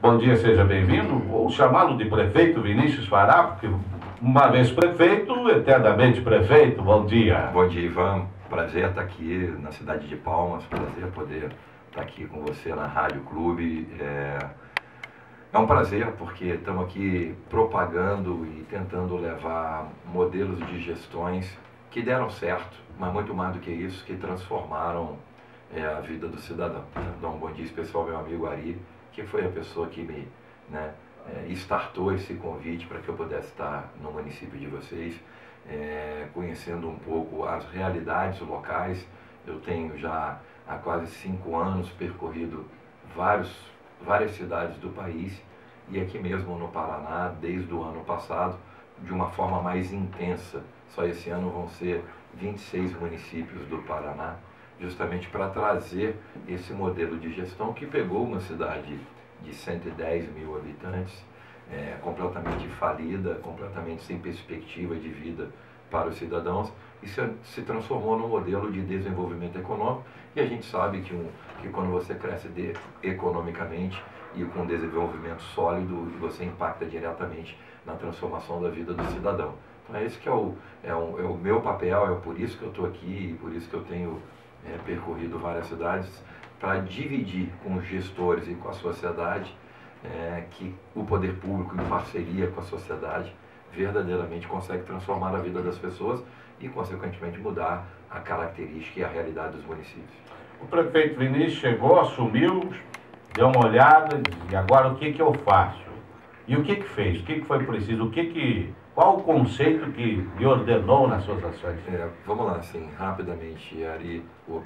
Bom dia, seja bem-vindo. Vou chamá-lo de prefeito Vinícius Fará, porque uma vez prefeito, eternamente prefeito. Bom dia. Bom dia, Ivan. Prazer estar aqui na cidade de Palmas. Prazer poder estar aqui com você na Rádio Clube. É um prazer porque estamos aqui propagando e tentando levar modelos de gestões que deram certo, mas muito mais do que isso, que transformaram a vida do cidadão. Então, um bom dia especial ao meu amigo Ari, que foi a pessoa que me startou esse convite para que eu pudesse estar no município de vocês, conhecendo um pouco as realidades locais. Eu tenho já há quase 5 anos percorrido várias cidades do país e aqui mesmo no Paraná, desde o ano passado, de uma forma mais intensa. Só esse ano vão ser 26 municípios do Paraná, justamente para trazer esse modelo de gestão que pegou uma cidade de 110 mil habitantes, completamente falida, completamente sem perspectiva de vida para os cidadãos, e se transformou num modelo de desenvolvimento econômico. E a gente sabe que quando você cresce economicamente e com desenvolvimento sólido, você impacta diretamente na transformação da vida do cidadão. Então esse que é o meu papel, é por isso que eu estou aqui, por isso que eu tenho percorrido várias cidades, para dividir com os gestores e com a sociedade que o poder público, em parceria com a sociedade, verdadeiramente consegue transformar a vida das pessoas e, consequentemente, mudar a característica e a realidade dos municípios. O prefeito Vinícius chegou, assumiu, deu uma olhada e agora o que eu faço? E o que fez? O que foi preciso? Qual o conceito que lhe ordenou nas suas ações? Vamos lá, assim, rapidamente, Ari, o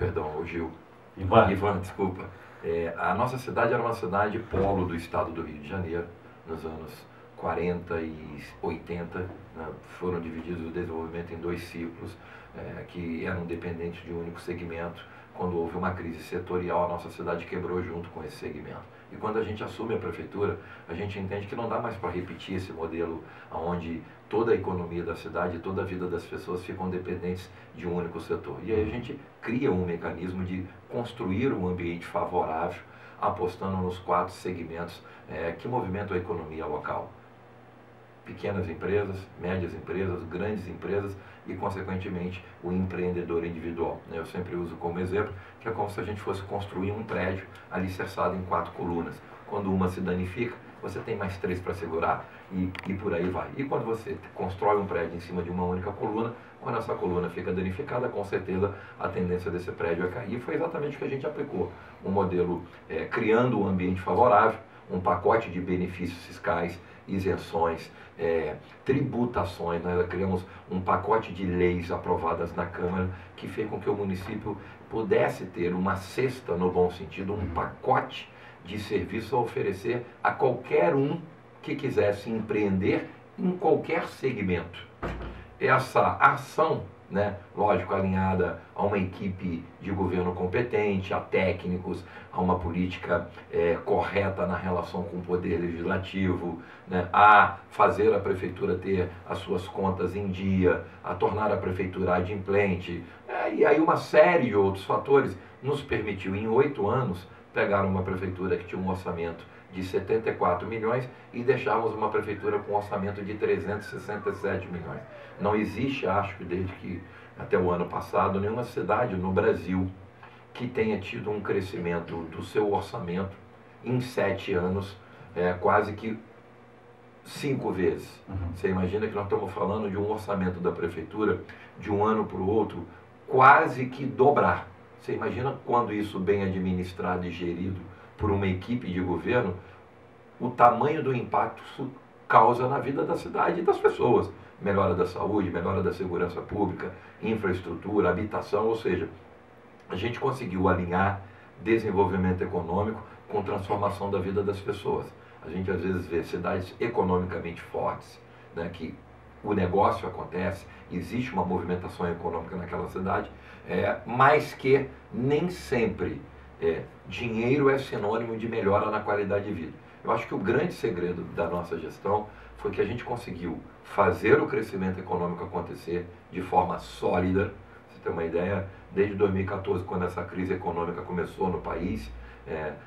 Gil. Ivan, desculpa. A nossa cidade era uma cidade polo do estado do Rio de Janeiro, nos anos 40 e 80, né? Foram divididos o desenvolvimento em 2 ciclos, que eram dependentes de um único segmento. Quando houve uma crise setorial, a nossa cidade quebrou junto com esse segmento. E quando a gente assume a prefeitura, a gente entende que não dá mais para repetir esse modelo onde toda a economia da cidade, toda a vida das pessoas ficam dependentes de um único setor. E aí a gente cria um mecanismo de construir um ambiente favorável, apostando nos 4 segmentos que movimentam a economia local. Pequenas empresas, médias empresas, grandes empresas e, consequentemente, o empreendedor individual. Eu sempre uso como exemplo que é como se a gente fosse construir um prédio alicerçado em 4 colunas. Quando uma se danifica, você tem mais 3 para segurar e por aí vai. E quando você constrói um prédio em cima de uma única coluna, quando essa coluna fica danificada, com certeza a tendência desse prédio é cair. E foi exatamente o que a gente aplicou. Um modelo criando um ambiente favorável, um pacote de benefícios fiscais, isenções, tributações. Nós criamos um pacote de leis aprovadas na Câmara que fez com que o município pudesse ter uma cesta, no bom sentido, um pacote de serviço a oferecer a qualquer um que quisesse empreender em qualquer segmento. Essa ação, lógico, alinhada a uma equipe de governo competente, a técnicos, a uma política correta na relação com o poder legislativo, a fazer a prefeitura ter as suas contas em dia, a tornar a prefeitura adimplente, e aí uma série de outros fatores nos permitiu, em 8 anos, pegar uma prefeitura que tinha um orçamento de 74 milhões e deixarmos uma prefeitura com um orçamento de 367 milhões. Não existe, acho que desde que até o ano passado, nenhuma cidade no Brasil que tenha tido um crescimento do seu orçamento em 7 anos, quase que 5 vezes. Você imagina que nós estamos falando de um orçamento da prefeitura de um ano para o outro quase que dobrar. Você imagina quando isso bem administrado e gerido por uma equipe de governo, o tamanho do impacto isso causa na vida da cidade e das pessoas. Melhora da saúde, melhora da segurança pública, infraestrutura, habitação, ou seja, a gente conseguiu alinhar desenvolvimento econômico com transformação da vida das pessoas. A gente às vezes vê cidades economicamente fortes, que o negócio acontece, existe uma movimentação econômica naquela cidade, mas que nem sempre dinheiro é sinônimo de melhora na qualidade de vida. Eu acho que o grande segredo da nossa gestão foi que a gente conseguiu fazer o crescimento econômico acontecer de forma sólida. Você tem uma ideia, desde 2014, quando essa crise econômica começou no país,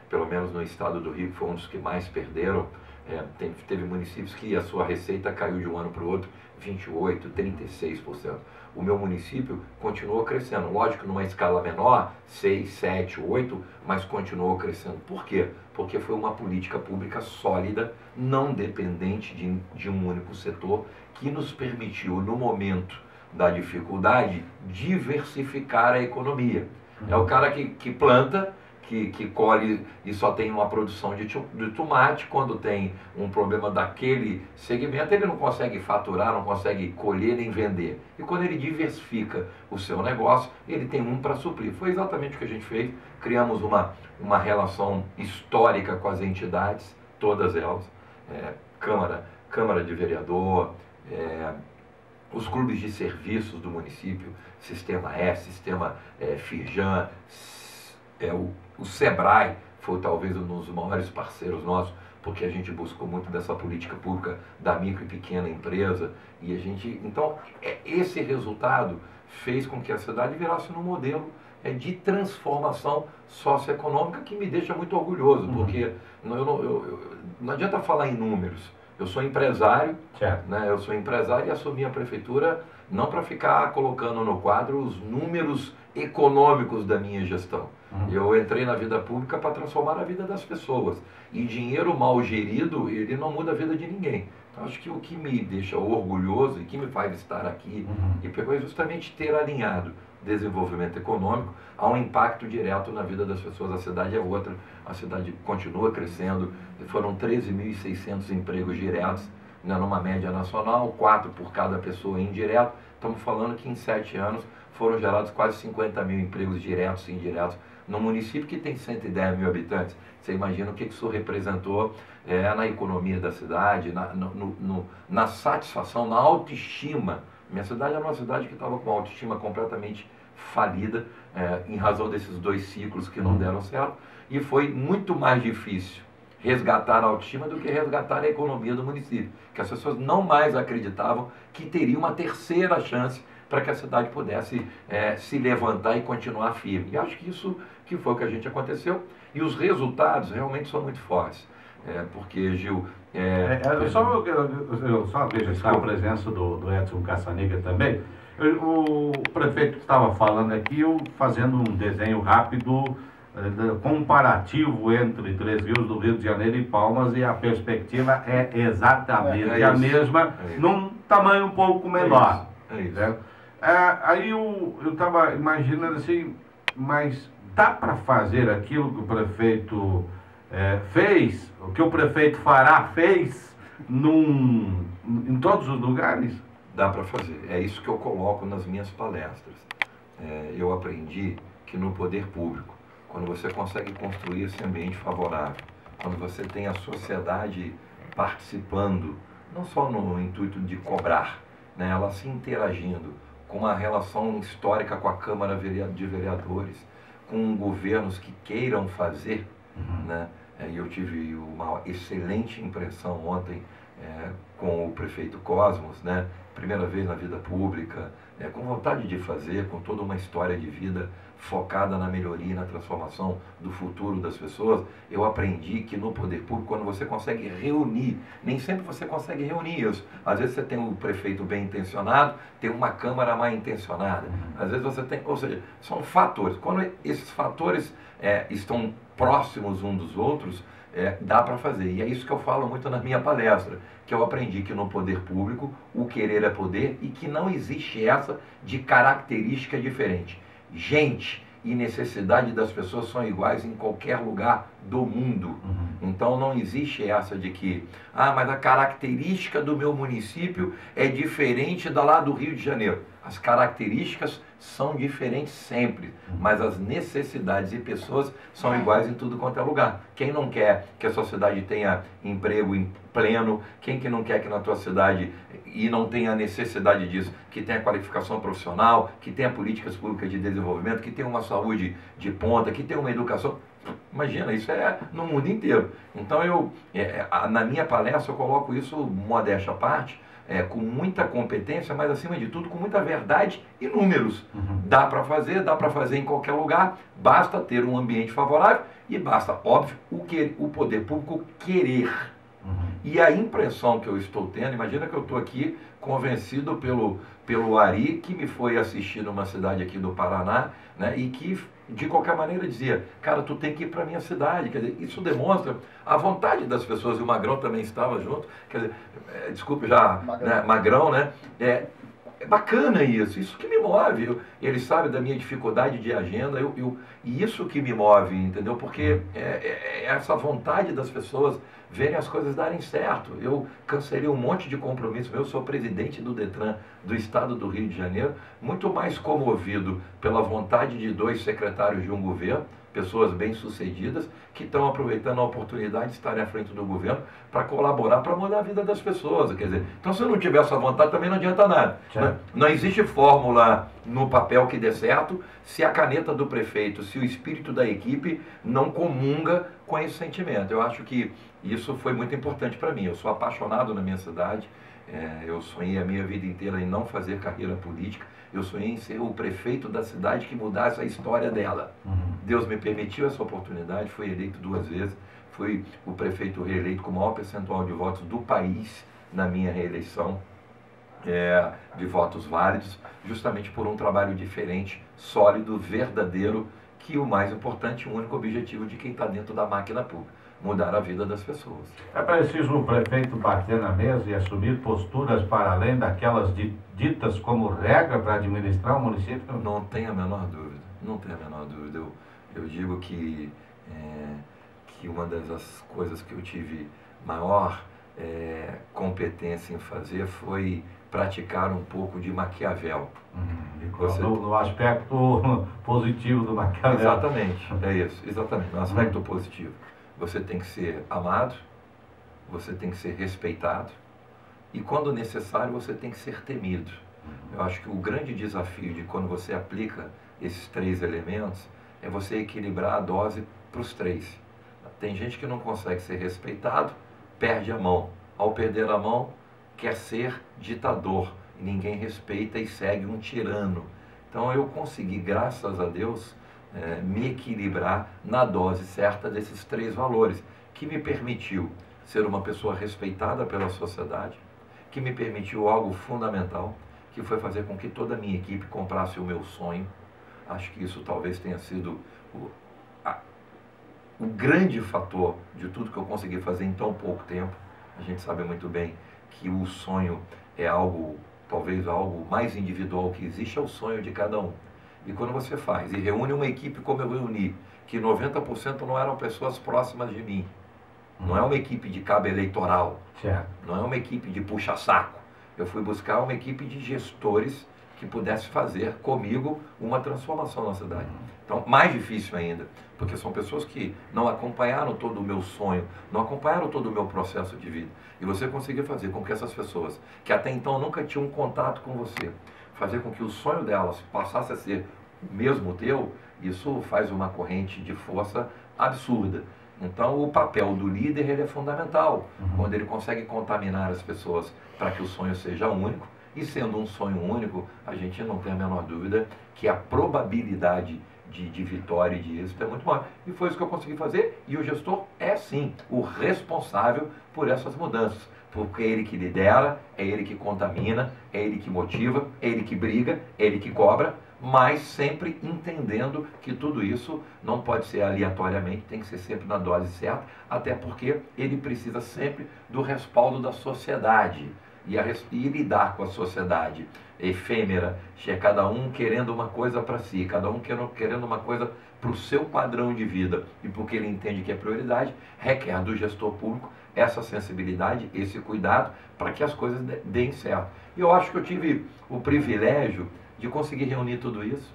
pelo menos no estado do Rio, que foi um dos que mais perderam. Teve municípios que a sua receita caiu de um ano para o outro 28%, 36%. O meu município continuou crescendo, lógico numa escala menor, 6, 7, 8, mas continuou crescendo. Por quê? Porque foi uma política pública sólida, não dependente de um único setor, que nos permitiu, no momento da dificuldade, diversificar a economia. É o cara que planta, que colhe e só tem uma produção de tomate. Quando tem um problema daquele segmento, ele não consegue faturar, não consegue colher nem vender. E quando ele diversifica o seu negócio, ele tem um para suprir. Foi exatamente o que a gente fez. Criamos uma relação histórica com as entidades, todas elas, Câmara de Vereador, os clubes de serviços do município, Sistema S, Sistema Firjan, o Sebrae foi talvez um dos maiores parceiros nossos, porque a gente buscou muito dessa política pública da micro e pequena empresa, e a gente, então, esse resultado fez com que a cidade virasse um modelo de transformação socioeconômica que me deixa muito orgulhoso, porque não adianta falar em números. Eu sou empresário, né? Eu sou empresário e assumi a prefeitura não para ficar colocando no quadro os números econômicos da minha gestão. Eu entrei na vida pública para transformar a vida das pessoas. E dinheiro mal gerido, ele não muda a vida de ninguém. Então, acho que o que me deixa orgulhoso e que me faz estar aqui é justamente ter alinhado desenvolvimento econômico a um impacto direto na vida das pessoas. A cidade é outra, a cidade continua crescendo, foram 13.600 empregos diretos, né, numa média nacional, 4 por cada pessoa indireto. Estamos falando que em 7 anos foram gerados quase 50 mil empregos diretos e indiretos no município que tem 110 mil habitantes. Você imagina o que isso representou na economia da cidade, na satisfação, na autoestima. Minha cidade era uma cidade que estava com a autoestima completamente falida, em razão desses 2 ciclos que não deram certo, e foi muito mais difícil resgatar a autoestima do que resgatar a economia do município, que as pessoas não mais acreditavam que teria uma terceira chance para que a cidade pudesse se levantar e continuar firme. E acho que isso que foi o que a gente aconteceu, e os resultados realmente são muito fortes. Porque, Gil... eu só vejo a presença do Edson Caçaniga também. O prefeito estava falando aqui, eu fazendo um desenho rápido, comparativo entre Três Rios do Rio de Janeiro e Palmas, e a perspectiva é exatamente a mesma, num tamanho um pouco menor. Aí eu estava imaginando assim, mas dá para fazer aquilo que o prefeito fez, o que o prefeito fez em todos os lugares? Dá para fazer. É isso que eu coloco nas minhas palestras. Eu aprendi que no poder público, quando você consegue construir esse ambiente favorável, quando você tem a sociedade participando, não só no intuito de cobrar, né, ela se interagindo, com uma relação histórica com a Câmara de Vereadores, com governos que queiram fazer, né? E eu tive uma excelente impressão ontem com o prefeito Cosmos, né? Primeira vez na vida pública, com vontade de fazer, com toda uma história de vida focada na melhoria e na transformação do futuro das pessoas. Eu aprendi que no poder público, quando você consegue reunir, nem sempre você consegue reunir isso. Às vezes você tem um prefeito bem intencionado, tem uma Câmara mal intencionada. Às vezes você tem, ou seja, são fatores. Quando esses fatores estão próximos uns dos outros, dá para fazer. E é isso que eu falo muito na minha palestra, que eu aprendi que no poder público o querer é poder e que não existe essa de característica diferente. Gente e necessidade das pessoas são iguais em qualquer lugar do mundo. Então não existe essa de que, mas a característica do meu município é diferente da lá do Rio de Janeiro. As características são diferentes sempre, mas as necessidades e pessoas são iguais em tudo quanto é lugar. Quem não quer que a sua cidade tenha emprego em pleno, quem que não quer que na tua cidade, e não tenha necessidade disso, que tenha qualificação profissional, que tenha políticas públicas de desenvolvimento, que tenha uma saúde de ponta, que tenha uma educação. Imagina, isso no mundo inteiro. Então na minha palestra eu coloco isso, modéstia à parte, com muita competência, mas acima de tudo com muita verdade e números. Dá para fazer em qualquer lugar, basta ter um ambiente favorável e basta, óbvio, o poder público querer. E a impressão que eu estou tendo, imagina que eu estou aqui convencido pelo Ari, que me foi assistir numa cidade aqui do Paraná, né, e que de qualquer maneira dizia, cara, tu tem que ir para a minha cidade. Quer dizer, isso demonstra a vontade das pessoas, e o Magrão também estava junto, quer dizer, desculpe já, Magrão, né? É bacana isso que me move. Ele sabe da minha dificuldade de agenda, e isso que me move, entendeu? Porque é essa vontade das pessoas verem as coisas darem certo. Eu cancelei um monte de compromissos. Eu sou presidente do Detran do estado do Rio de Janeiro, muito mais comovido pela vontade de 2 secretários de um governo, pessoas bem-sucedidas, que estão aproveitando a oportunidade de estarem à frente do governo para colaborar, para mudar a vida das pessoas. Quer dizer, então se eu não tiver essa vontade, também não adianta nada. Né? Não existe fórmula no papel que dê certo se a caneta do prefeito, se o espírito da equipe não comunga com esse sentimento. Eu acho que isso foi muito importante para mim. Eu sou apaixonado na minha cidade, eu sonhei a minha vida inteira em não fazer carreira política. Eu sonhei em ser o prefeito da cidade que mudasse a história dela. Deus me permitiu essa oportunidade, fui eleito 2 vezes, fui o prefeito reeleito com o maior percentual de votos do país na minha reeleição, de votos válidos, justamente por um trabalho diferente, sólido, verdadeiro, que o mais importante, o único objetivo de quem está dentro da máquina pública, mudar a vida das pessoas. É preciso o prefeito bater na mesa e assumir posturas para além daquelas ditas como regra para administrar o município? Não tem a menor dúvida, não tem a menor dúvida. Eu digo que uma das coisas que eu tive maior competência em fazer foi praticar um pouco de Maquiavel. No aspecto positivo do Maquiavel. Exatamente, é isso, exatamente, no aspecto positivo. Você tem que ser amado, você tem que ser respeitado e, quando necessário, você tem que ser temido. Eu acho que o grande desafio de quando você aplica esses 3 elementos é você equilibrar a dose para os 3. Tem gente que não consegue ser respeitado, perde a mão. Ao perder a mão, quer ser ditador. E ninguém respeita e segue um tirano. Então eu consegui, graças a Deus, me equilibrar na dose certa desses 3 valores, que me permitiu ser uma pessoa respeitada pela sociedade, que me permitiu algo fundamental, que foi fazer com que toda a minha equipe comprasse o meu sonho. Acho que isso talvez tenha sido o grande fator de tudo que eu consegui fazer em tão pouco tempo. A gente sabe muito bem que o sonho é algo, talvez algo mais individual que existe, é o sonho de cada um. E quando você faz e reúne uma equipe como eu reuni, que 90% não eram pessoas próximas de mim, não é uma equipe de cabo eleitoral, não é uma equipe de puxa-saco. Eu fui buscar uma equipe de gestores que pudesse fazer comigo uma transformação na cidade. Então, mais difícil ainda, porque são pessoas que não acompanharam todo o meu sonho, não acompanharam todo o meu processo de vida. E você conseguir fazer com que essas pessoas, que até então nunca tinham contato com você, fazer com que o sonho delas passasse a ser o mesmo teu, isso faz uma corrente de força absurda. Então, o papel do líder ele é fundamental, quando ele consegue contaminar as pessoas para que o sonho seja único, e sendo um sonho único, a gente não tem a menor dúvida que a probabilidade de vitória e de êxito é muito maior. E foi isso que eu consegui fazer, e o gestor é sim o responsável por essas mudanças, porque é ele que lidera, é ele que contamina, é ele que motiva, é ele que briga, é ele que cobra, mas sempre entendendo que tudo isso não pode ser aleatoriamente, tem que ser sempre na dose certa, até porque ele precisa sempre do respaldo da sociedade. E lidar com a sociedade efêmera, cada um querendo uma coisa para si, cada um querendo uma coisa para o seu padrão de vida, e porque ele entende que é prioridade, requer do gestor público essa sensibilidade, esse cuidado, para que as coisas deem certo. E eu acho que eu tive o privilégio de conseguir reunir tudo isso,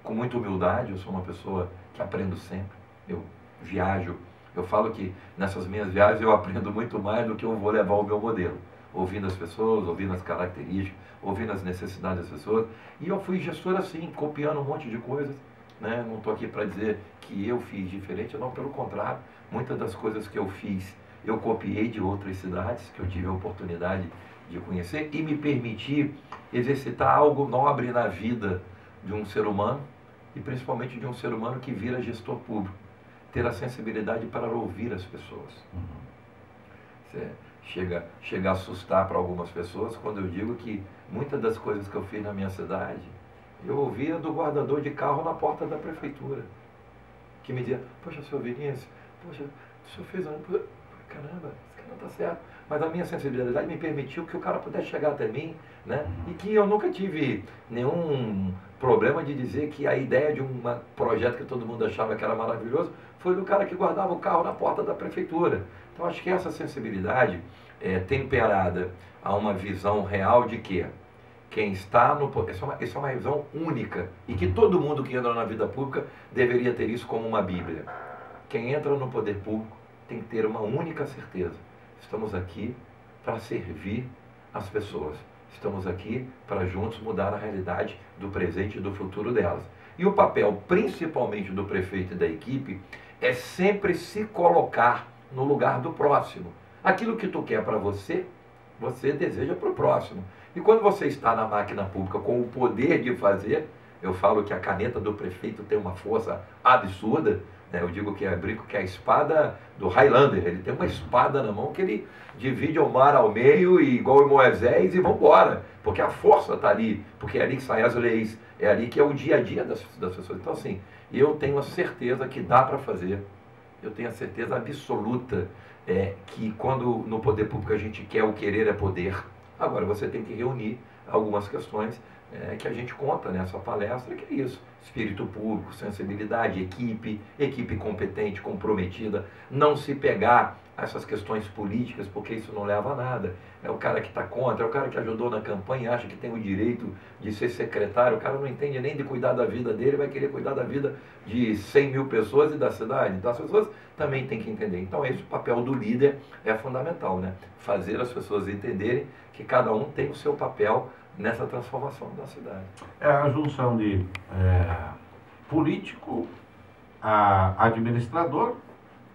com muita humildade. Eu sou uma pessoa que aprendo sempre, eu viajo, eu falo que nessas minhas viagens eu aprendo muito mais do que eu vou levar o meu modelo, ouvindo as pessoas, ouvindo as características, ouvindo as necessidades das pessoas. E eu fui gestor assim, copiando um monte de coisas, né? Não estou aqui para dizer que eu fiz diferente, não, pelo contrário, muitas das coisas que eu fiz, eu copiei de outras cidades, que eu tive a oportunidade de conhecer e me permitir exercitar algo nobre na vida de um ser humano e principalmente de um ser humano que vira gestor público. Ter a sensibilidade para ouvir as pessoas. Chega a assustar para algumas pessoas quando eu digo que muitas das coisas que eu fiz na minha cidade, eu ouvia do guardador de carro na porta da prefeitura, que me dizia, poxa, senhor Vinícius, poxa, o senhor fez caramba, esse cara não está certo. Mas a minha sensibilidade me permitiu que o cara pudesse chegar até mim, né? E que eu nunca tive nenhum problema de dizer que a ideia de um projeto que todo mundo achava que era maravilhoso foi do cara que guardava o carro na porta da prefeitura. Então acho que essa sensibilidade temperada a uma visão real de que quem está no poder, essa é uma visão única e que todo mundo que entra na vida pública deveria ter isso como uma Bíblia. Quem entra no poder público tem que ter uma única certeza: estamos aqui para servir as pessoas. Estamos aqui para juntos mudar a realidade do presente e do futuro delas. E o papel, principalmente do prefeito e da equipe, é sempre se colocar no lugar do próximo. Aquilo que tu quer para você, você deseja para o próximo. E quando você está na máquina pública com o poder de fazer, eu falo que a caneta do prefeito tem uma força absurda, né? Eu digo que brinco que é a espada do Highlander, ele tem uma espada na mão que ele divide o mar ao meio, igual o Moisés, e vamos embora, porque a força está ali, porque é ali que saem as leis, é ali que é o dia a dia das pessoas. Então assim, eu tenho a certeza que dá para fazer, eu tenho a certeza absoluta que quando no poder público a gente quer, o querer é poder. Agora você tem que reunir algumas questões que a gente conta nessa palestra, que é isso: espírito público, sensibilidade, equipe competente, comprometida, não se pegar a essas questões políticas, porque isso não leva a nada. É o cara que está contra, é o cara que ajudou na campanha, acha que tem o direito de ser secretário, o cara não entende nem de cuidar da vida dele, vai querer cuidar da vida de 100 mil pessoas e da cidade. Então as pessoas também têm que entender. Então esse papel do líder é fundamental, né? Fazer as pessoas entenderem que cada um tem o seu papel nessa transformação da cidade. É a junção de político, administrador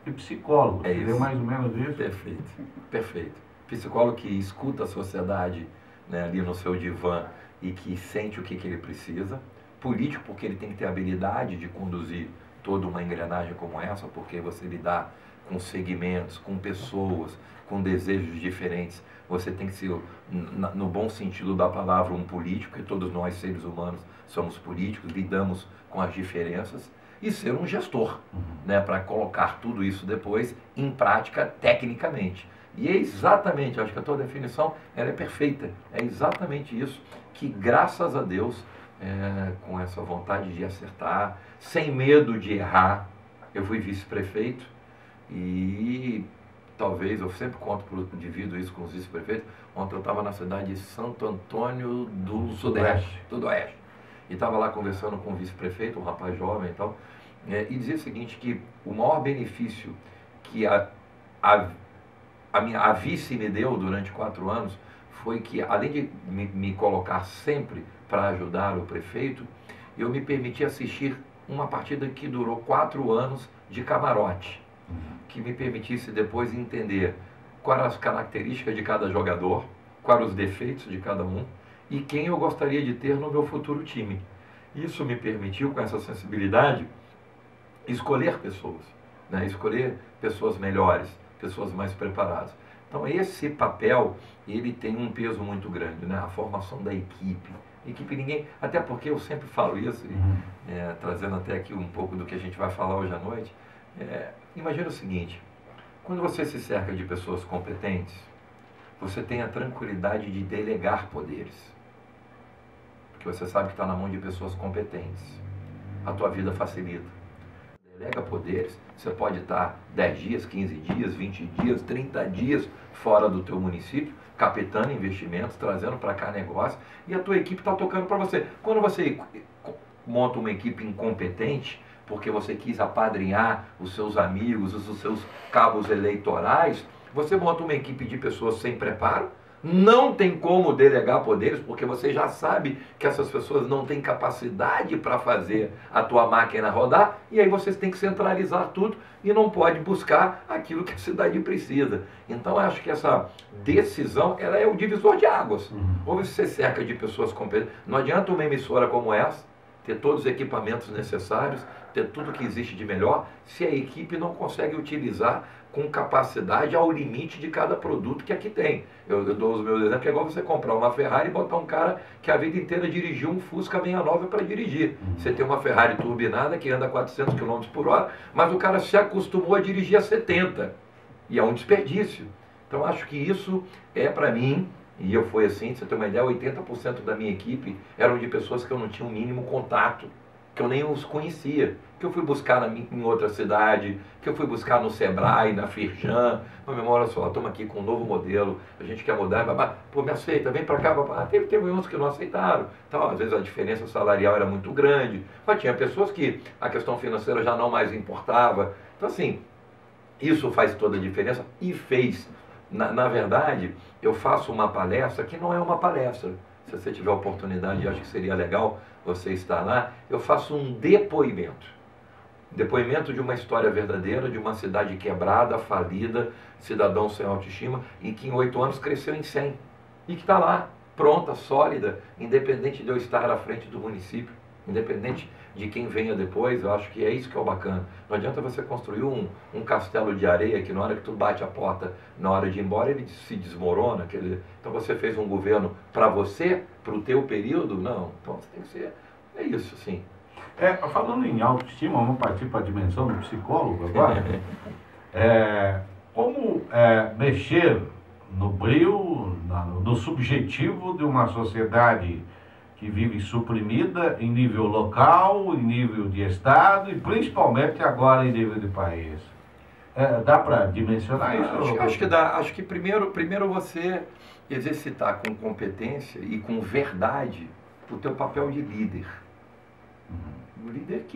e psicólogo. Seria mais ou menos isso? Perfeito, perfeito. Psicólogo que escuta a sociedade, né, ali no seu divã e que sente o que ele precisa. Político, porque ele tem que ter a habilidade de conduzir toda uma engrenagem como essa, porque você lidar com segmentos, com pessoas, com desejos diferentes. Você tem que ser, no bom sentido da palavra, um político, e todos nós, seres humanos, somos políticos, lidamos com as diferenças, e ser um gestor, né, para colocar tudo isso depois em prática tecnicamente. E é exatamente, acho que a tua definição ela é perfeita, é exatamente isso que, graças a Deus, com essa vontade de acertar, sem medo de errar, eu fui vice-prefeito e talvez, eu sempre divido isso com os vice-prefeitos. Ontem eu estava na cidade de Santo Antônio do Sudeste, do Oeste, e estava lá conversando com o vice-prefeito, um rapaz jovem e tal, e dizia o seguinte, que o maior benefício que a vice me deu durante 4 anos foi que, além de me colocar sempre para ajudar o prefeito, eu me permiti assistir uma partida que durou 4 anos de camarote, que me permitisse depois entender quais as características de cada jogador, quais os defeitos de cada um e quem eu gostaria de ter no meu futuro time. Isso me permitiu, com essa sensibilidade, escolher pessoas, né? Escolher pessoas melhores, pessoas mais preparadas. Então esse papel, ele tem um peso muito grande, né? A formação da equipe. Ninguém, até porque eu sempre falo isso, trazendo até aqui um pouco do que a gente vai falar hoje à noite. Imagina o seguinte: quando você se cerca de pessoas competentes, você tem a tranquilidade de delegar poderes, porque você sabe que está na mão de pessoas competentes. A tua vida facilita. Delega poderes, você pode estar 10 dias, 15 dias, 20 dias, 30 dias fora do teu município, captando investimentos, trazendo para cá negócio, e a tua equipe está tocando para você. Quando você monta uma equipe incompetente, porque você quis apadrinhar os seus amigos, os seus cabos eleitorais, você monta uma equipe de pessoas sem preparo, Não tem como delegar poderes, porque você já sabe que essas pessoas não têm capacidade para fazer a tua máquina rodar, e aí você tem que centralizar tudo e não pode buscar aquilo que a cidade precisa. Então, eu acho que essa decisão, ela é o divisor de águas. Ou você cerca de pessoas competentes. Não adianta uma emissora como essa ter todos os equipamentos necessários, ter tudo que existe de melhor, se a equipe não consegue utilizar com capacidade ao limite de cada produto que aqui tem. Eu dou os meus exemplos, que é igual você comprar uma Ferrari e botar um cara que a vida inteira dirigiu um Fusca 69 para dirigir. Você tem uma Ferrari turbinada que anda a 400 km por hora, mas o cara se acostumou a dirigir a 70. E é um desperdício. Então acho que isso é para mim, e eu fui assim, você tem uma ideia, 80% da minha equipe eram de pessoas que eu não tinha o mínimo contato, que eu nem os conhecia, que eu fui buscar em outra cidade, que eu fui buscar no Sebrae, na Firjan. Mas, meu irmão, olha só, estamos aqui com um novo modelo, a gente quer mudar, babá, pô, me aceita, vem para cá, babá. Teve uns que não aceitaram, então, às vezes a diferença salarial era muito grande, mas tinha pessoas que a questão financeira já não mais importava. Então, assim, isso faz toda a diferença e fez. Na verdade, eu faço uma palestra que não é uma palestra. Se você tiver oportunidade, eu acho que seria legal você estar lá. Eu faço um depoimento. Depoimento de uma história verdadeira, de uma cidade quebrada, falida, cidadão sem autoestima, e que em 8 anos cresceu em 100. E que está lá, pronta, sólida, independente de eu estar à frente do município, independente de quem venha depois. Eu acho que é isso que é o bacana. Não adianta você construir um castelo de areia que na hora que tu bate a porta, na hora de ir embora, ele se desmorona. Quer dizer, então você fez um governo para você, para o teu período? Não. Então você tem que ser... É isso, sim. Falando em autoestima, vamos partir para a dimensão do psicólogo agora. Como mexer no brio, no subjetivo de uma sociedade que vive suprimida em nível local, em nível de estado e principalmente agora em nível de país. Dá para dimensionar isso? Acho que dá. Acho que primeiro você exercitar com competência e com verdade o teu papel de líder. O líder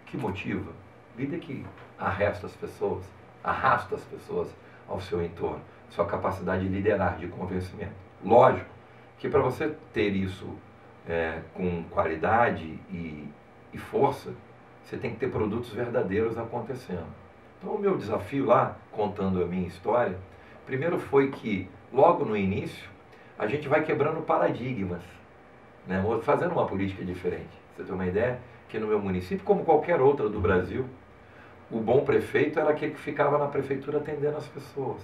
que motiva, o líder que arrasta as pessoas ao seu entorno. Sua capacidade de liderar, de convencimento. Lógico que para você ter isso com qualidade e força, você tem que ter produtos verdadeiros acontecendo. Então o meu desafio lá, contando a minha história, primeiro foi que logo no início a gente vai quebrando paradigmas, né? Fazendo uma política diferente. Você tem uma ideia que no meu município, como qualquer outro do Brasil, o bom prefeito era aquele que ficava na prefeitura atendendo as pessoas.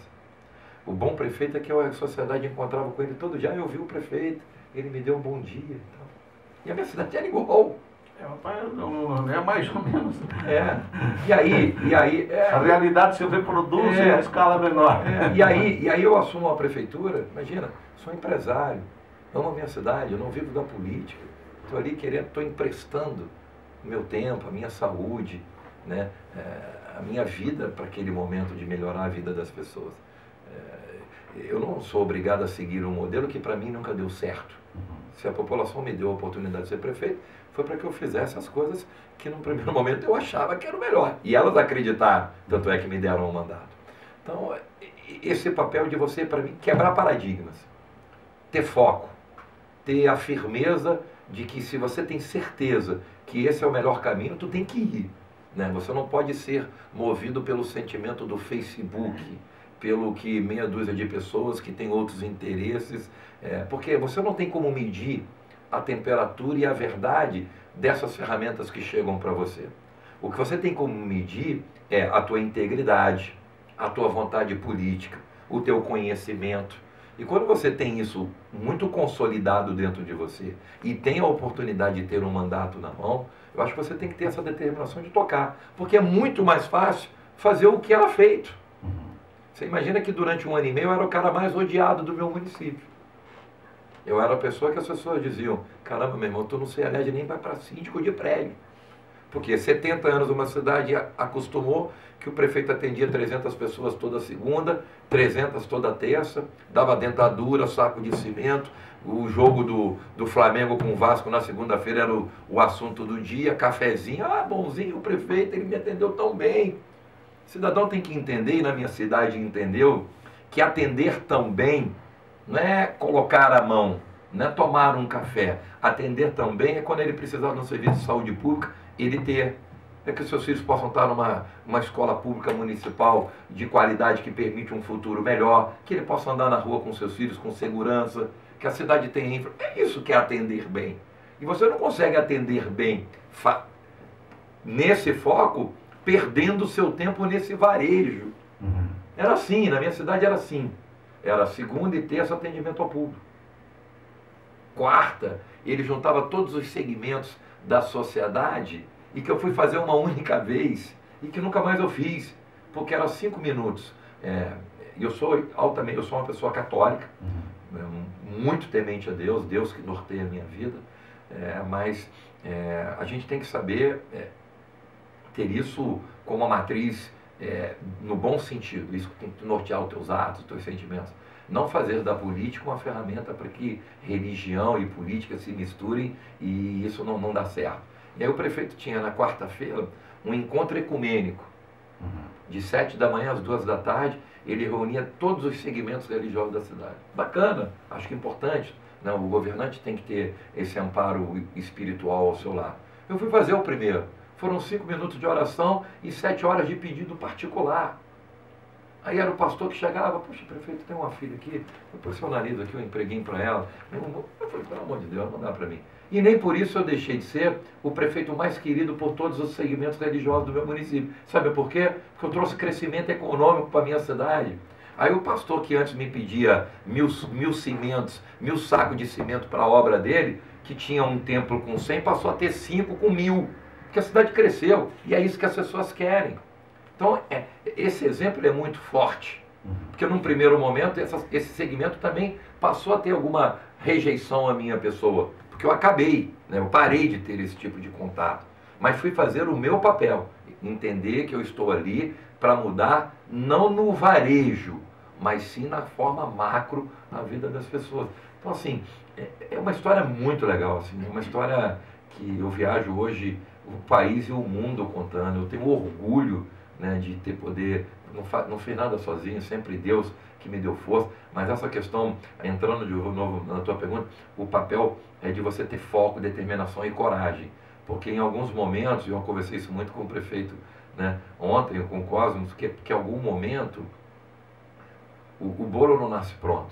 O bom prefeito é que a sociedade encontrava com ele todo dia. Eu vi o prefeito, ele me deu um bom dia. Então. E a minha cidade era igual. É mais ou menos. E aí a realidade se reproduz em escala menor. E aí eu assumo a prefeitura, imagina, sou empresário, amo a minha cidade, eu não vivo da política. Estou ali estou emprestando o meu tempo, a minha saúde, né, a minha vida para aquele momento de melhorar a vida das pessoas. Eu não sou obrigado a seguir um modelo que para mim nunca deu certo. Se a população me deu a oportunidade de ser prefeito, foi para que eu fizesse as coisas que no primeiro momento eu achava que era o melhor. E elas acreditaram, tanto é que me deram um mandato. Então, esse papel de você, para mim, quebrar paradigmas, ter foco, ter a firmeza de que se você tem certeza que esse é o melhor caminho, tu tem que ir. Né? Você não pode ser movido pelo sentimento do Facebook, pelo que meia dúzia de pessoas que têm outros interesses, porque você não tem como medir a temperatura e a verdade dessas ferramentas que chegam para você. O que você tem como medir é a tua integridade, a tua vontade política, o teu conhecimento. E quando você tem isso muito consolidado dentro de você e tem a oportunidade de ter um mandato na mão, eu acho que você tem que ter essa determinação de tocar, porque é muito mais fácil fazer o que era feito. Você imagina que durante 1 ano e meio eu era o cara mais odiado do meu município. Eu era a pessoa que as pessoas diziam, caramba, meu irmão, tu não se elege nem para síndico de prédio. Porque 70 anos uma cidade acostumou que o prefeito atendia 300 pessoas toda segunda, 300 toda terça, dava dentadura, saco de cimento, o jogo do Flamengo com o Vasco na segunda-feira era o assunto do dia, cafezinho, bonzinho o prefeito, ele me atendeu tão bem. O cidadão tem que entender, e na minha cidade entendeu, que atender tão bem não é colocar a mão, não é tomar um café. Atender também é quando ele precisar de um serviço de saúde pública, ele ter. É que os seus filhos possam estar numa escola pública municipal de qualidade que permite um futuro melhor, que ele possa andar na rua com seus filhos com segurança, que a cidade tenha infra. É isso que é atender bem. E você não consegue atender bem nesse foco, perdendo o seu tempo nesse varejo. Era assim, na minha cidade era assim. Era segunda e terça atendimento ao público. Quarta, ele juntava todos os segmentos da sociedade e que eu fui fazer uma única vez e que nunca mais eu fiz, porque era 5 minutos. Eu sou uma pessoa católica, muito temente a Deus, Deus que norteia a minha vida, mas a gente tem que saber ter isso como uma matriz no bom sentido, isso tem que nortear os teus atos, os teus sentimentos. Não fazer da política uma ferramenta para que religião e política se misturem e isso não dá certo. E aí o prefeito tinha na quarta-feira um encontro ecumênico, de 7 da manhã às 2 da tarde, ele reunia todos os segmentos religiosos da cidade. Bacana, acho que importante, né? O governante tem que ter esse amparo espiritual ao seu lado. Eu fui fazer o primeiro, foram 5 minutos de oração e 7 horas de pedido particular. Aí era o pastor que chegava, poxa, prefeito, tem uma filha aqui, eu personalizo aqui um empreguinho para ela. Eu falei, pelo amor de Deus, não dá para mim. E nem por isso eu deixei de ser o prefeito mais querido por todos os segmentos religiosos do meu município. Sabe por quê? Porque eu trouxe crescimento econômico para a minha cidade. Aí o pastor que antes me pedia mil cimentos, 1000 sacos de cimento para a obra dele, que tinha um templo com 100, passou a ter 5 com 1000. Porque a cidade cresceu. E é isso que as pessoas querem. Então, esse exemplo é muito forte, porque num primeiro momento esse segmento também passou a ter alguma rejeição à minha pessoa, porque eu acabei, né, eu parei de ter esse tipo de contato, mas fui fazer o meu papel, entender que eu estou ali para mudar, não no varejo, mas sim na forma macro a vida das pessoas. Então, assim, é uma história muito legal, assim, é uma história que eu viajo hoje o país e o mundo contando, eu tenho orgulho, né, de ter poder, não fiz nada sozinho, sempre Deus que me deu força, mas essa questão, entrando de novo na tua pergunta, o papel é de você ter foco, determinação e coragem, porque em alguns momentos, eu conversei isso muito com o prefeito, né, ontem, com o Cosmos, que em algum momento o bolo não nasce pronto,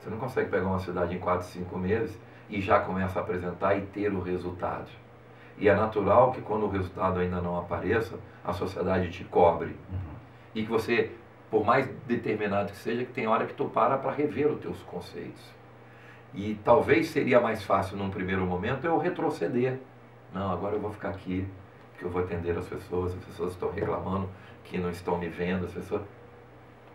você não consegue pegar uma cidade em 4, 5 meses e já começa a apresentar e ter o resultado. E é natural que quando o resultado ainda não apareça, a sociedade te cobre. E que você, por mais determinado que seja, que tem hora que tu para rever os teus conceitos. E talvez seria mais fácil num primeiro momento eu retroceder. Não, agora eu vou ficar aqui, que eu vou atender as pessoas estão reclamando que não estão me vendo, as pessoas...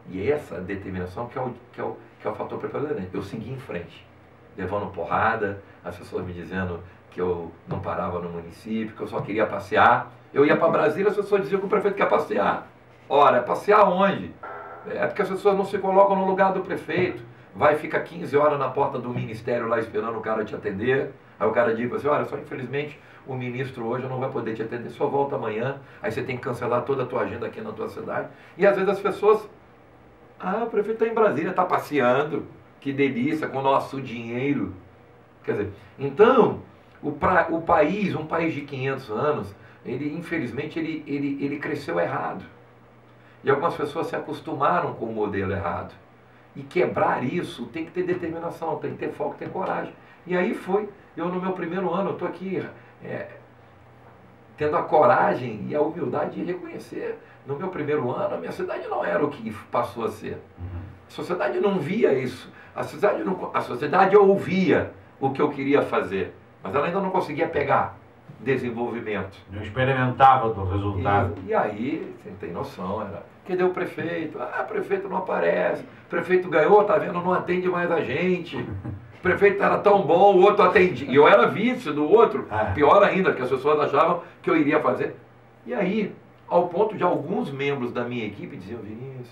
E essa determinação que é o fator preponderante. Eu segui em frente, levando porrada, as pessoas me dizendo que eu não parava no município, que eu só queria passear. Eu ia para Brasília, as pessoas diziam que o prefeito quer passear. Ora, passear onde? É porque as pessoas não se colocam no lugar do prefeito. Vai, fica 15 horas na porta do ministério lá esperando o cara te atender. Aí o cara diz assim, olha, só infelizmente o ministro hoje não vai poder te atender, só volta amanhã. Aí você tem que cancelar toda a tua agenda aqui na tua cidade. E às vezes as pessoas, o prefeito está em Brasília, está passeando, que delícia, com o nosso dinheiro. Quer dizer, então... O país, um país de 500 anos, infelizmente, ele cresceu errado. E algumas pessoas se acostumaram com o modelo errado. E quebrar isso tem que ter determinação, tem que ter foco, ter coragem. E aí foi, eu no meu primeiro ano, eu estou aqui tendo a coragem e a humildade de reconhecer. No meu primeiro ano, a minha cidade não era o que passou a ser. A sociedade não via isso. A sociedade ouvia o que eu queria fazer. Mas ela ainda não conseguia pegar desenvolvimento. Não experimentava do resultado. E aí, você tem noção, cadê o prefeito? O prefeito não aparece. O prefeito ganhou, tá vendo, não atende mais a gente. O prefeito era tão bom, o outro atendia. E eu era vice do outro. Pior ainda, porque as pessoas achavam que eu iria fazer. E aí, ao ponto de alguns membros da minha equipe diziam, Vinícius,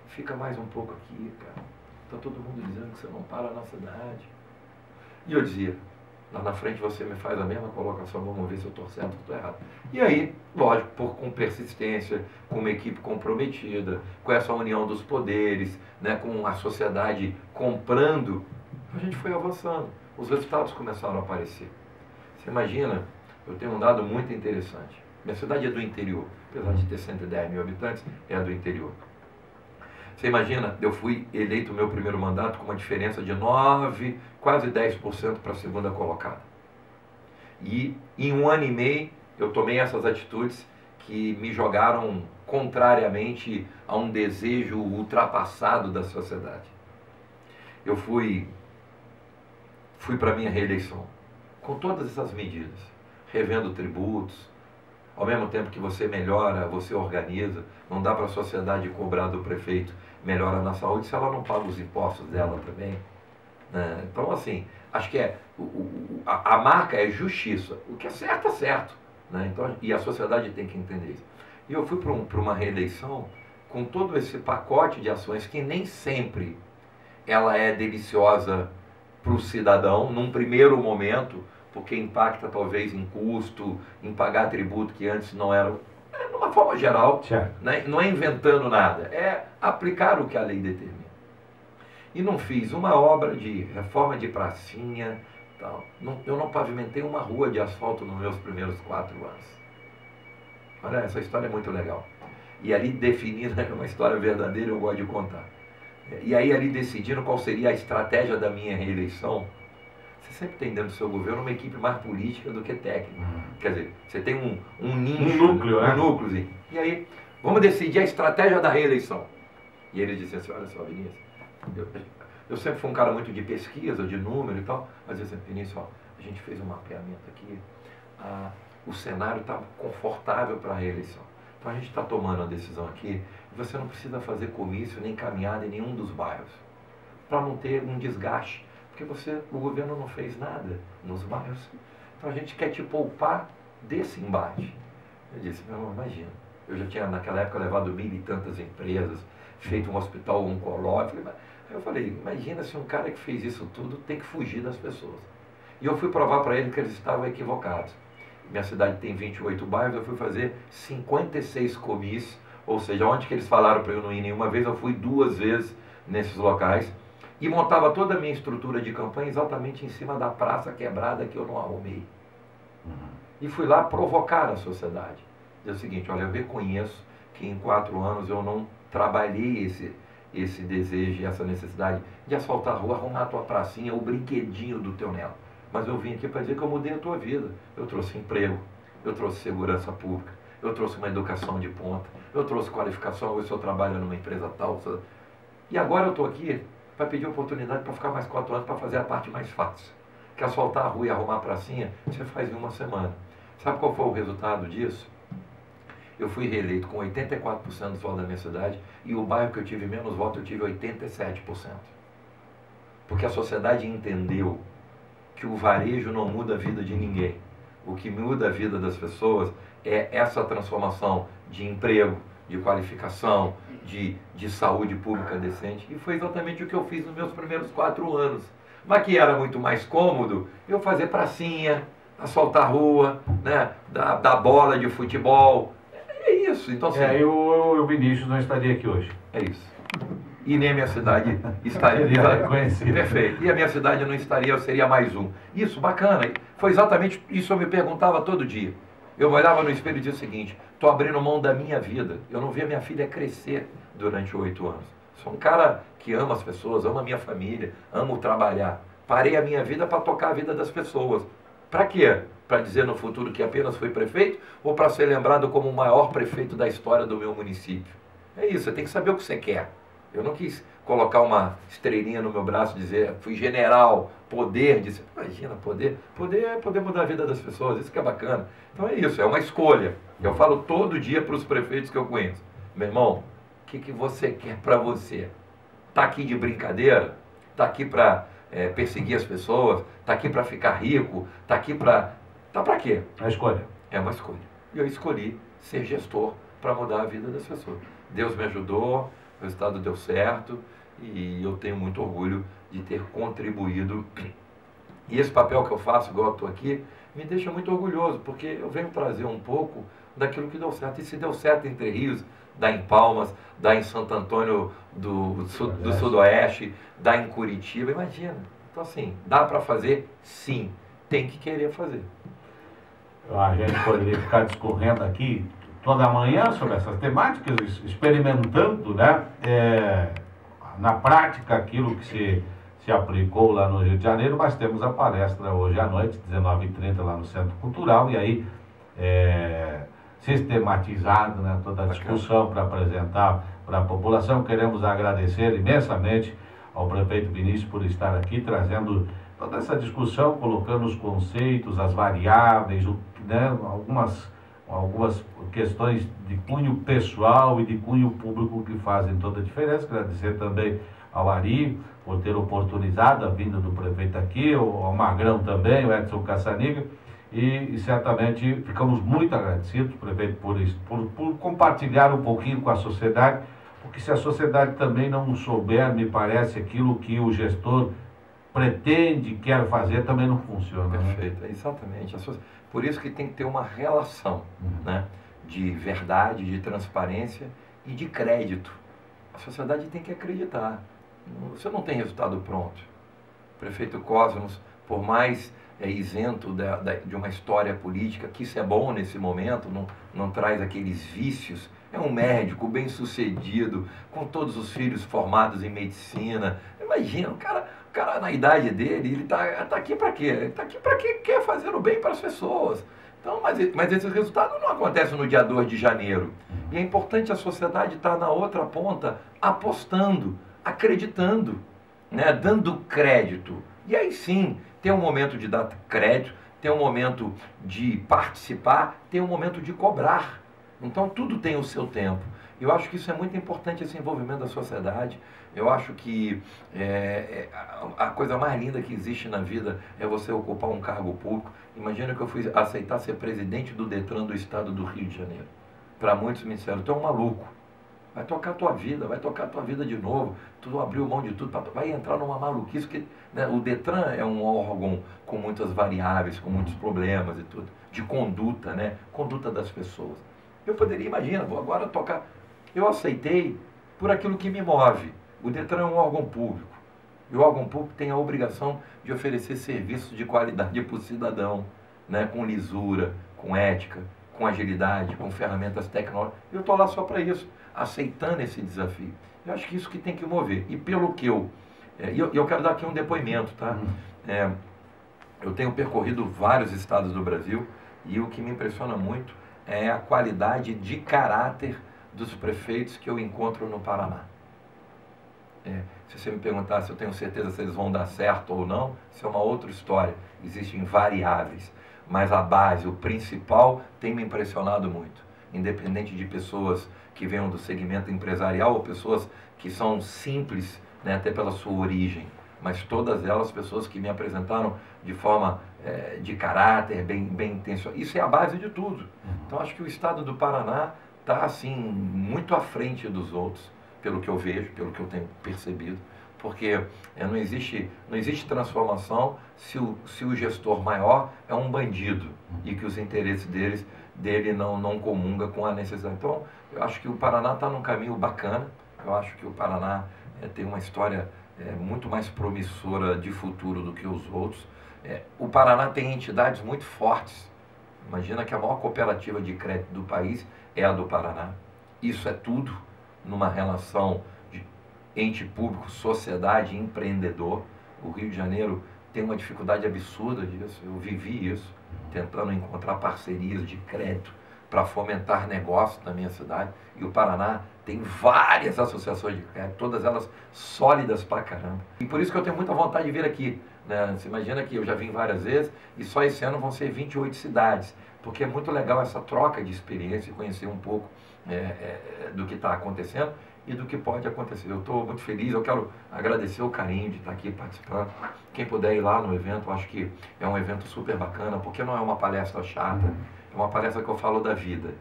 fica mais um pouco aqui, cara. Tá todo mundo dizendo que você não para na cidade. E eu dizia, lá na frente você me faz a mesma colocação, vamos ver se eu estou certo ou estou errado. E aí, lógico, com persistência, com uma equipe comprometida, com essa união dos poderes, né, com a sociedade comprando, a gente foi avançando. Os resultados começaram a aparecer. Você imagina, eu tenho um dado muito interessante. Minha cidade é do interior, apesar de ter 110 mil habitantes, é do interior. Você imagina, eu fui eleito o meu primeiro mandato com uma diferença de 9, quase 10% para a segunda colocada. E em 1 ano e meio eu tomei essas atitudes que me jogaram contrariamente a um desejo ultrapassado da sociedade. Eu fui para a minha reeleição com todas essas medidas, revendo tributos. Ao mesmo tempo que você melhora, você organiza, não dá para a sociedade cobrar do prefeito melhora na saúde se ela não paga os impostos dela também, né? Então, assim, acho que a marca é justiça. O que é certo, né? Então, e a sociedade tem que entender isso. E eu fui para uma reeleição com todo esse pacote de ações que nem sempre ela é deliciosa para o cidadão, num primeiro momento, porque impacta talvez em custo, em pagar tributo que antes não era, de uma forma geral, né? Não é inventando nada, é aplicar o que a lei determina. E não fiz uma obra de reforma de pracinha, tal. Eu não pavimentei uma rua de asfalto nos meus primeiros 4 anos. Olha, essa história é muito legal. E ali definindo, é uma história verdadeira, eu gosto de contar. E aí ali decidindo qual seria a estratégia da minha reeleição. Você sempre tem dentro do seu governo uma equipe mais política do que técnica. Quer dizer, você tem um nicho, um núcleo, né? núcleozinho. E aí, vamos decidir a estratégia da reeleição. E ele disse assim, olha só, Vinícius, eu sempre fui um cara muito de pesquisa, de número e tal, mas eu disse, Vinícius, ó, a gente fez um mapeamento aqui, o cenário está confortável para a reeleição. Então a gente está tomando uma decisão aqui, e você não precisa fazer comício nem caminhada em nenhum dos bairros, para não ter um desgaste. Porque o governo não fez nada nos bairros. Então a gente quer te poupar desse embate. Eu disse, meu irmão, imagina. Eu já tinha naquela época levado 1000 e tantas empresas, feito um hospital oncológico. Aí eu falei, imagina se um cara que fez isso tudo tem que fugir das pessoas. E eu fui provar para eles que eles estavam equivocados. Minha cidade tem 28 bairros, eu fui fazer 56 comícios, ou seja, onde que eles falaram para eu não ir nenhuma vez, eu fui 2 vezes nesses locais. E montava toda a minha estrutura de campanha exatamente em cima da praça quebrada que eu não arrumei. E fui lá provocar a sociedade. Dizer o seguinte, olha, eu reconheço que em 4 anos eu não trabalhei esse desejo e essa necessidade de asfaltar a rua, arrumar a tua pracinha, o brinquedinho do teu neto. Mas eu vim aqui para dizer que eu mudei a tua vida. Eu trouxe emprego, eu trouxe segurança pública, eu trouxe uma educação de ponta, eu trouxe qualificação, hoje eu trabalho numa empresa tal. E agora eu estou aqui para pedir oportunidade para ficar mais 4 anos para fazer a parte mais fácil. Que asfaltar a rua e arrumar a pracinha, você faz em 1 semana. Sabe qual foi o resultado disso? Eu fui reeleito com 84% dos votos da minha cidade e o bairro que eu tive menos votos eu tive 87%. Porque a sociedade entendeu que o varejo não muda a vida de ninguém. O que muda a vida das pessoas é essa transformação de emprego, de qualificação, de saúde pública decente. E foi exatamente o que eu fiz nos meus primeiros 4 anos. Mas que era muito mais cômodo eu fazer pracinha, asfaltar a rua, né, dar bola de futebol. É isso. Então, assim, o Vinícius não estaria aqui hoje. É isso. E nem a minha cidade estaria conhecida. Perfeito. E a minha cidade não estaria, eu seria mais um. Isso, bacana. Foi exatamente isso, eu me perguntava todo dia. Eu olhava no espelho e dizia o seguinte, estou abrindo mão da minha vida. Eu não vi a minha filha crescer durante 8 anos. Sou um cara que ama as pessoas, ama a minha família, amo trabalhar. Parei a minha vida para tocar a vida das pessoas. Para quê? Para dizer no futuro que apenas fui prefeito ou para ser lembrado como o maior prefeito da história do meu município? É isso, você tem que saber o que você quer. Eu não quis colocar uma estrelinha no meu braço e dizer, fui general, poder, disse, imagina, poder é poder mudar a vida das pessoas, isso que é bacana. Então é isso, é uma escolha. Eu falo todo dia para os prefeitos que eu conheço, meu irmão, o que você quer para você? Está aqui de brincadeira? Está aqui para perseguir as pessoas? Está aqui para ficar rico? Está aqui para... Está para quê? A escolha. É uma escolha. E eu escolhi ser gestor para mudar a vida das pessoas. Deus me ajudou, o resultado deu certo e eu tenho muito orgulho de ter contribuído E esse papel que eu faço, igual eu estou aqui, me deixa muito orgulhoso, porque eu venho trazer um pouco daquilo que deu certo. E se deu certo em Entre Rios, dá em Palmas, dá em Santo Antônio do Sudoeste, dá em Curitiba, imagina. Então assim, dá para fazer? Sim. Tem que querer fazer. A gente poderia ficar discorrendo aqui toda manhã sobre essas temáticas, experimentando, né, na prática aquilo que se aplicou lá no Rio de Janeiro, mas temos a palestra hoje à noite, 19h30, lá no Centro Cultural, e aí sistematizado, né, toda a discussão para apresentar para a população. Queremos agradecer imensamente ao prefeito Vinícius por estar aqui trazendo toda essa discussão, colocando os conceitos, as variáveis, né, algumas questões de cunho pessoal e de cunho público que fazem toda a diferença. Agradecer também ao Ari por ter oportunizado a vinda do prefeito aqui, ao Magrão também, o Edson Caçaniga, e certamente ficamos muito agradecidos, prefeito, por compartilhar um pouquinho com a sociedade, porque se a sociedade também não souber, me parece, aquilo que o gestor pretende, quer fazer, também não funciona. Perfeito, exatamente. Por isso que tem que ter uma relação, né, de verdade, de transparência e de crédito. A sociedade tem que acreditar. Você não tem resultado pronto. O prefeito Cosmos, por mais isento de uma história política, que isso é bom nesse momento, não traz aqueles vícios, é um médico bem-sucedido, com todos os filhos formados em medicina. Imagina, o cara na idade dele, ele tá aqui para quê? Ele está aqui para quem quer fazer o bem para as pessoas. Então, mas esse resultado não acontece no dia 2 de janeiro. E é importante a sociedade estar na outra ponta, apostando, acreditando, né, dando crédito. E aí sim, tem um momento de dar crédito, tem um momento de participar, tem um momento de cobrar. Então tudo tem o seu tempo. Eu acho que isso é muito importante, esse envolvimento da sociedade. Eu acho que a coisa mais linda que existe na vida é você ocupar um cargo público. Imagina que eu fui aceitar ser presidente do Detran do estado do Rio de Janeiro. Para muitos me disseram, tu é um maluco. Vai tocar a tua vida, vai tocar a tua vida de novo. Tu abriu mão de tudo, vai entrar numa maluquice. Que, né, o Detran é um órgão com muitas variáveis, com muitos problemas e tudo. De conduta, né? Conduta das pessoas. Eu poderia, imagina, vou agora tocar. Eu aceitei por aquilo que me move. O Detran é um órgão público. E o órgão público tem a obrigação de oferecer serviços de qualidade para o cidadão, né? Com lisura, com ética, com agilidade, com ferramentas tecnológicas. Eu estou lá só para isso, aceitando esse desafio. Eu acho que isso que tem que mover. E pelo que eu quero dar aqui um depoimento, tá? Eu tenho percorrido vários estados do Brasil e o que me impressiona muito é a qualidade de caráter dos prefeitos que eu encontro no Paraná. Se você me perguntar se eu tenho certeza se eles vão dar certo ou não, isso é uma outra história. Existem variáveis, mas a base, o principal, tem me impressionado muito. Independente de pessoas que venham do segmento empresarial ou pessoas que são simples, né, até pela sua origem, mas todas elas pessoas que me apresentaram de forma de caráter, bem intencional. Isso é a base de tudo. Então acho que o estado do Paraná está assim muito à frente dos outros, pelo que eu vejo, pelo que eu tenho percebido, porque não existe transformação se o gestor maior é um bandido e que os interesses dele não comunga com a necessidade. Então, eu acho que o Paraná está num caminho bacana, eu acho que o Paraná tem uma história muito mais promissora de futuro do que os outros. O Paraná tem entidades muito fortes. Imagina que a maior cooperativa de crédito do país é a do Paraná. Isso é tudo numa relação de ente público, sociedade, empreendedor. O Rio de Janeiro tem uma dificuldade absurda disso. Eu vivi isso, tentando encontrar parcerias de crédito para fomentar negócios na minha cidade. E o Paraná tem várias associações de crédito, todas elas sólidas pra caramba. E por isso que eu tenho muita vontade de vir aqui, né? Você imagina que eu já vim várias vezes e só esse ano vão ser 28 cidades, porque é muito legal essa troca de experiência e conhecer um pouco do que está acontecendo e do que pode acontecer. Eu estou muito feliz, eu quero agradecer o carinho de estar aqui participando. Quem puder ir lá no evento, eu acho que é um evento super bacana, porque não é uma palestra chata, é uma palestra que eu falo da vida,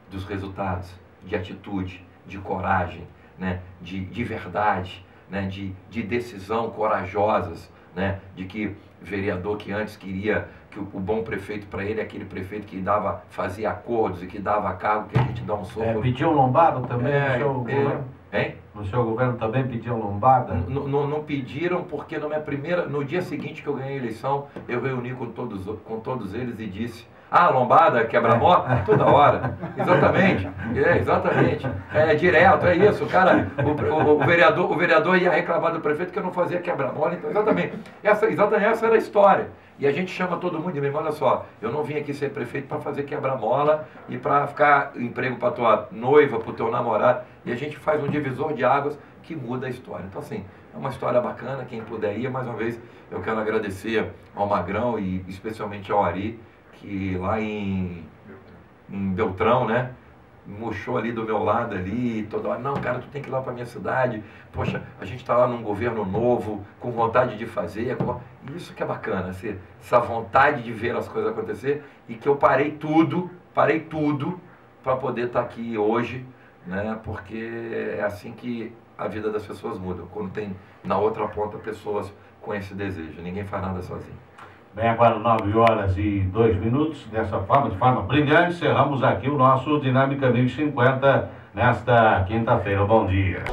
dos resultados, de atitude, de coragem, né? de verdade, né? de decisão corajosas, né? De que vereador que antes queria que o bom prefeito para ele é aquele prefeito que fazia acordos e que dava cargo, que a gente dá um soco. Pediu lombada também no seu governo? Hein? No seu governo também pediam lombada? Não pediram, porque no dia seguinte que eu ganhei a eleição, eu reuni com todos eles e disse: ah, lombada, quebra-mola, toda hora. Exatamente, exatamente. É direto, é isso. O cara, o vereador ia reclamar do prefeito que eu não fazia quebra-mola, então exatamente essa era a história. E a gente chama todo mundo de mesmo, olha só, eu não vim aqui ser prefeito para fazer quebra-mola e para ficar emprego para tua noiva, para o teu namorado. E a gente faz um divisor de águas que muda a história. Então, assim, é uma história bacana, quem puder ir. Mais uma vez, eu quero agradecer ao Magrão e especialmente ao Ari, que lá em Beltrão, né, murchou ali do meu lado ali, toda hora, não, cara, tu tem que ir lá para minha cidade, poxa, a gente está lá num governo novo, com vontade de fazer, isso que é bacana, assim, essa vontade de ver as coisas acontecer, e que eu parei tudo para poder estar aqui hoje, né, porque é assim que a vida das pessoas muda, quando tem na outra ponta pessoas com esse desejo, ninguém faz nada sozinho. Bem, agora 9h02, dessa forma, de forma brilhante, encerramos aqui o nosso Dinâmica 1050 nesta quinta-feira. Bom dia.